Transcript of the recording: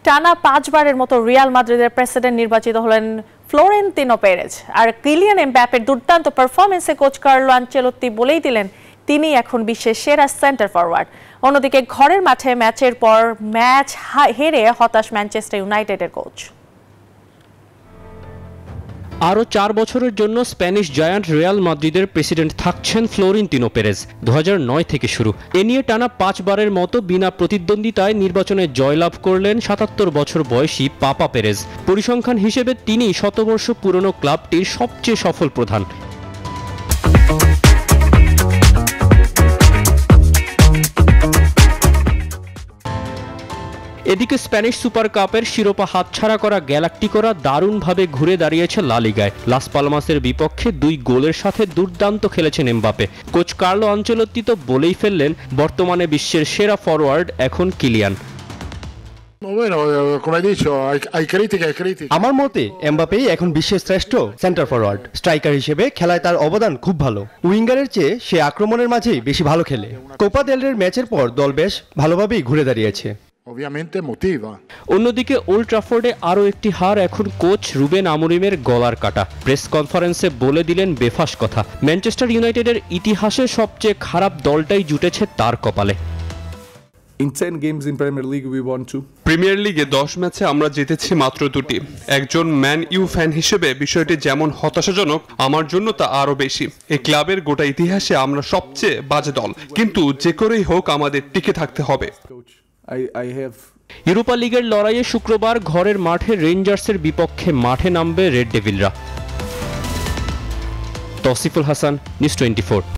টানা 5 বারের মতো রিয়াল মাদ্রিদের প্রেসিডেন্ট নির্বাচিত হলেন ফ্লোরেন্তিনো পেরেজ। আর কিলিয়ান এমবাপ্পের দুর্দান্ত পারফরমেন্সে কোচ কার্লো আনচেলত্তি বলেই দিলেন তিনি এখন বিশ্বের সেরা সেন্টার ফরওয়ার্ড। অন্যদিকে ঘরের মাঠে ম্যাচের পর ম্যাচ হেরে হতাশ ম্যানচেস্টার ইউনাইটেডের কোচ। আরও 4 বছরের জন্য স্প্যানিশ জায়ান্ট রিয়াল মাদ্রিদের প্রেসিডেন্ট থাকছেন ফ্লোরেন্তিনো পেরেজ। 2009 থেকে শুরু। এ নিয়ে টানা 5 বারের মতো বিনা প্রতিদ্বন্দ্বিতায় নির্বাচনে জয়লাভ করলেন 77 বছর বয়সী পাপা পেরেজ। পরিসংখ্যান হিসেবে তিনি শতবর্ষ পুরনো ক্লাবটির সবচেয়ে সফল প্রধান। এদিকে স্প্যানিশ সুপার কাপের শিরোপা হাতছাড়া করা গ্যালাক্টিকোরা দারুণভাবে ঘুরে দাঁড়িয়েছে লা লিগায়। লাস পালমাসের বিপক্ষে 2 গোলের সাথে দুর্দান্ত খেলেছেন এমবাপ্পে। কোচ কার্লো আনচেলত্তি তো বলেই ফেললেন বর্তমানে বিশ্বের সেরা ফরওয়ার্ড এখন কিলিয়ান। আমার মতে এমবাপ্পেই এখন বিশ্বের শ্রেষ্ঠ সেন্টার ফরওয়ার্ড। স্ট্রাইকার হিসেবে খেলায় তার অবদান খুব ভালো। উইঙ্গারের চেয়ে সে আক্রমণের মাঝেই বেশি ভালো খেলে। কোপা দেল রের ম্যাচের পর দল বেশ ভালোভাবেই ঘুরে দাঁড়িয়েছে। অন্যদিকে ওল্ড ট্রাফোর্ডে আরও একটি হার এখন কোচ রুবেন আমোরিমের গলার কাটা। প্রেস কনফারেন্সে বলে দিলেন বেফাঁস কথা। ম্যানচেস্টার ইউনাইটেডের ইতিহাসে সবচেয়ে খারাপ দলটাই জুটেছে তার কপালে। In 10 games in Premier League we won 2. Premier লিগে 10 ম্যাচে আমরা জিতেছি মাত্র 2টি। একজন ম্যান ইউ ফ্যান হিসেবে বিষয়টি যেমন হতাশাজনক, আমার জন্য তা আরো বেশি। এই ক্লাবের গোটা ইতিহাসে আমরা সবচেয়ে বাজে দল, কিন্তু যে করেই হোক আমাদের টিকে থাকতে হবে। ইউরোপা লিগের লড়াইয়ে শুক্রবার ঘরের মাঠে রেঞ্জার্সের বিপক্ষে মাঠে নামবে রেড ডেভিলরা। তৌসিফুল হাসান, নিউজ 24।